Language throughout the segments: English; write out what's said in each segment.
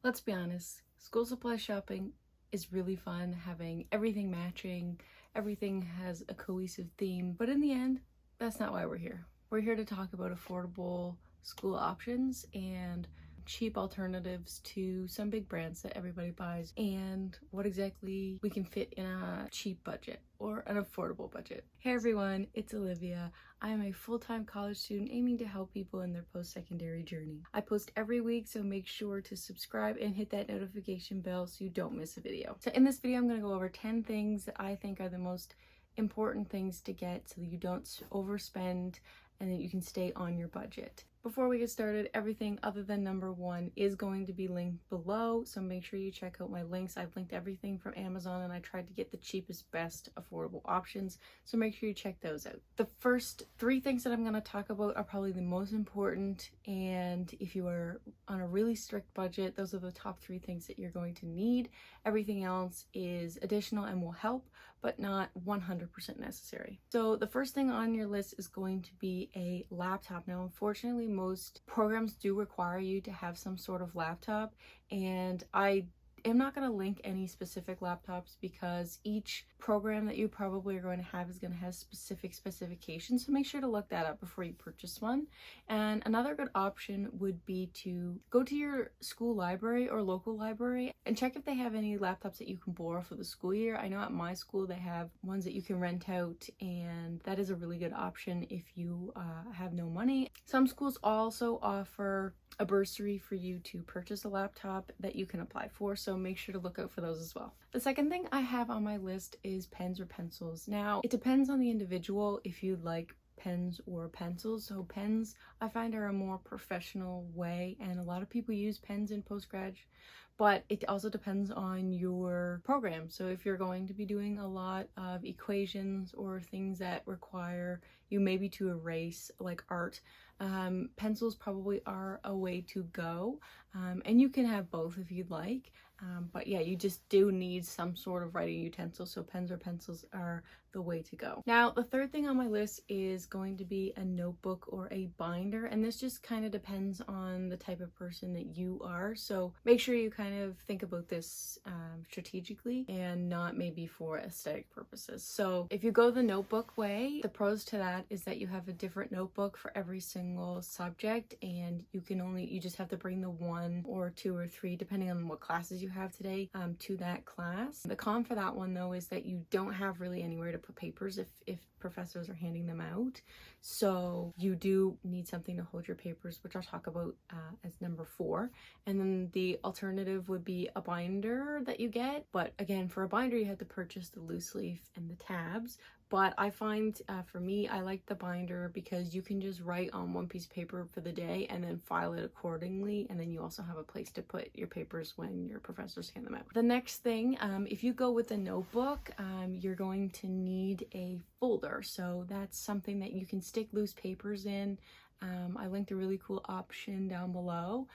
Let's be honest, school supply shopping is really fun, having everything matching, everything has a cohesive theme, but in the end, that's not why we're here. We're here to talk about affordable school options and cheap alternatives to some big brands that everybody buys, and what exactly we can fit in a cheap budget or an affordable budget. Hey everyone, it's Olivia. I am a full-time college student aiming to help people in their post-secondary journey. I post every week, so make sure to subscribe and hit that notification bell so you don't miss a video. So in this video, I'm going to go over 10 things that I think are the most important things to get so that you don't overspend and that you can stay on your budget. Before we get started, everything other than number 1 is going to be linked below, so make sure you check out my links. I've linked everything from Amazon and I tried to get the cheapest, best affordable options, so make sure you check those out. The first 3 things that I'm going to talk about are probably the most important, and if you are on a really strict budget, those are the top 3 things that you're going to need. Everything else is additional and will help, but not 100% necessary. So the first thing on your list is going to be a laptop. Now, unfortunately, most programs do require you to have some sort of laptop, and I am not going to link any specific laptops because each program that you probably are going to have is going to have specific specifications, so make sure to look that up before you purchase one. And another good option would be to go to your school library or local library and check if they have any laptops that you can borrow for the school year. I know at my school they have ones that you can rent out, and that is a really good option if you have no money. Some schools also offer a bursary for you to purchase a laptop that you can apply for, so make sure to look out for those as well. The second thing I have on my list is pens or pencils. Now, it depends on the individual if you'd like pens or pencils. So pens I find are a more professional way, and a lot of people use pens in postgrad, but it also depends on your program. So if you're going to be doing a lot of equations or things that require you maybe to erase, like art, pencils probably are a way to go, and you can have both if you'd like, but yeah, you just do need some sort of writing utensil, so pens or pencils are the way to go. Now, the third thing on my list is going to be a notebook or a binder, and this just kind of depends on the type of person that you are, so make sure you kind of think about this strategically and not maybe for aesthetic purposes. So if you go the notebook way, the pros to that is that you have a different notebook for every single subject, and you just have to bring the 1 or 2 or 3 depending on what classes you have today to that class. The con for that one though is that you don't have really anywhere to put papers if professors are handing them out, so you do need something to hold your papers, which I'll talk about as number 4. And then the alternative would be a binder that you get, but again, for a binder you have to purchase the loose leaf and the tabs. But I find for me, I like the binder because you can just write on one piece of paper for the day and then file it accordingly, and then you also have a place to put your papers when your professors hand them out. The next thing, if you go with a notebook, you're going to need a folder, so that's something that you can stick loose papers in. I linked a really cool option down below,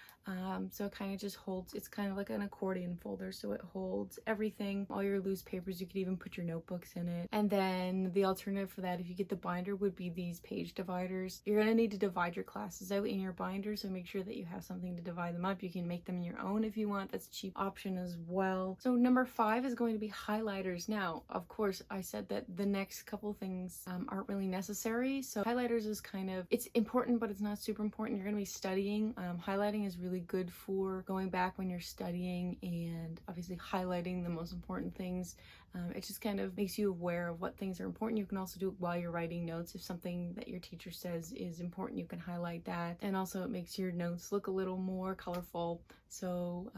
so it kind of just holds, it's kind of like an accordion folder, so it holds everything, all your loose papers. You could even put your notebooks in it. And then the alternative for that, if you get the binder, would be these page dividers. You're going to need to divide your classes out in your binder, so make sure that you have something to divide them up. You can make them your own if you want. That's a cheap option as well. So number 5 is going to be highlighters. Now, of course, I said that the next couple things aren't really necessary, so highlighters is kind of, it's important but it's not super important. You're going to be studying. Highlighting is really good for going back when you're studying and obviously highlighting the most important things. It just kind of makes you aware of what things are important. You can also do it while you're writing notes. If something that your teacher says is important, you can highlight that. And also it makes your notes look a little more colorful. So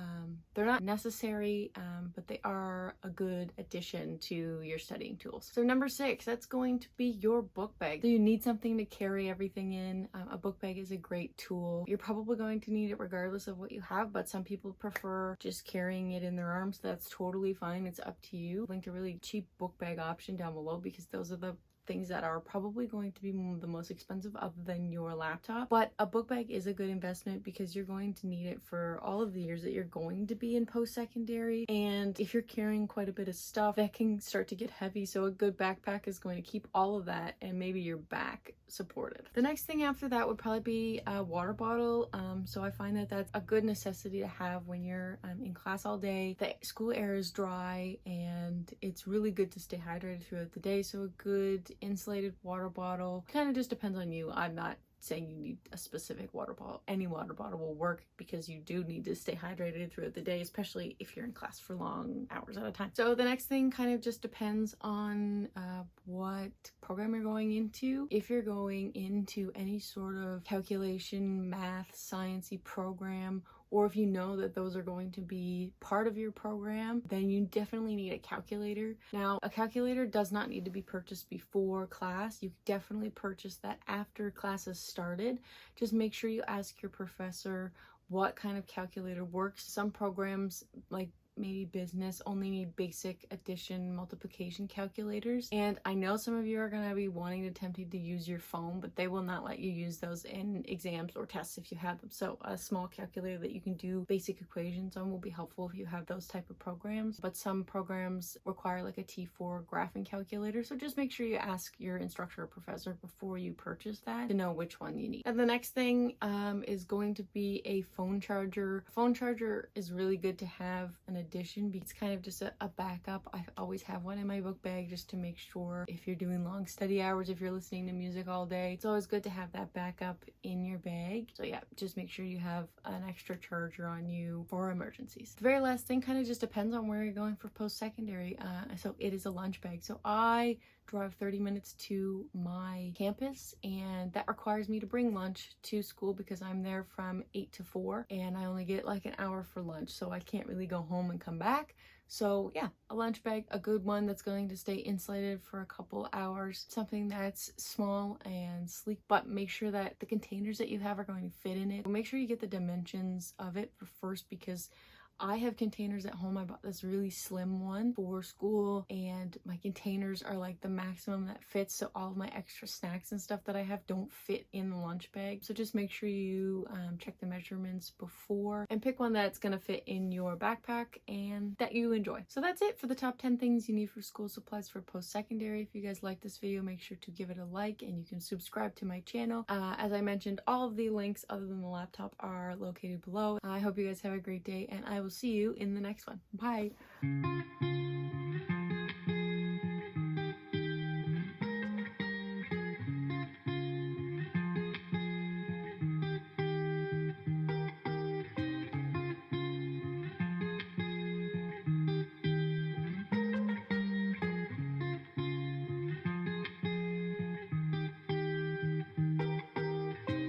they're not necessary, but they are a good addition to your studying tools. So number 6, that's going to be your book bag. So you need something to carry everything in. A book bag is a great tool. You're probably going to need it regardless of what you have, but some people prefer just carrying it in their arms. That's totally fine. It's up to you. Linked a really cheap book bag option down below because those are the things that are probably going to be the most expensive other than your laptop. But a book bag is a good investment because you're going to need it for all of the years that you're going to be in post-secondary. And if you're carrying quite a bit of stuff, that can start to get heavy. So a good backpack is going to keep all of that and maybe your back supported. The next thing after that would probably be a water bottle. So I find that that's a good necessity to have when you're in class all day. The school air is dry and it's really good to stay hydrated throughout the day. So a good insulated water bottle kind of just depends on you. I'm not saying you need a specific water bottle. Any water bottle will work because you do need to stay hydrated throughout the day, especially if you're in class for long hours at a time. So the next thing kind of just depends on what program you're going into. If you're going into any sort of calculation, math, sciencey program, or if you know that those are going to be part of your program, then you definitely need a calculator. Now, a calculator does not need to be purchased before class. You definitely purchase that after class has started. Just make sure you ask your professor what kind of calculator works. Some programs, like maybe business, only need basic addition multiplication calculators, and I know some of you are going to be tempted to use your phone, but they will not let you use those in exams or tests if you have them. So a small calculator that you can do basic equations on will be helpful if you have those type of programs, but some programs require like a T4 graphing calculator, so just make sure you ask your instructor or professor before you purchase that to know which one you need. And the next thing is going to be a phone charger. Phone charger is really good to have an addition because it's kind of just a backup. I always have one in my book bag just to make sure if you're doing long study hours, if you're listening to music all day, it's always good to have that backup in your bag. So yeah, just make sure you have an extra charger on you for emergencies. The very last thing kind of just depends on where you're going for post-secondary. So it is a lunch bag. So I drive 30 minutes to my campus, and that requires me to bring lunch to school because I'm there from 8 to 4 and I only get like an hour for lunch, so I can't really go home and come back. So yeah, a lunch bag, a good one that's going to stay insulated for a couple hours, something that's small and sleek, but make sure that the containers that you have are going to fit in it. Make sure you get the dimensions of it first, because I have containers at home. I bought this really slim one for school, and my containers are like the maximum that fits, so all of my extra snacks and stuff that I have don't fit in the lunch bag. So just make sure you check the measurements before and pick one that's gonna fit in your backpack and that you enjoy. So that's it for the top 10 things you need for school supplies for post-secondary. If you guys like this video, make sure to give it a like, and you can subscribe to my channel. As I mentioned, all of the links other than the laptop are located below. I hope you guys have a great day, and I will see you in the next one. Bye.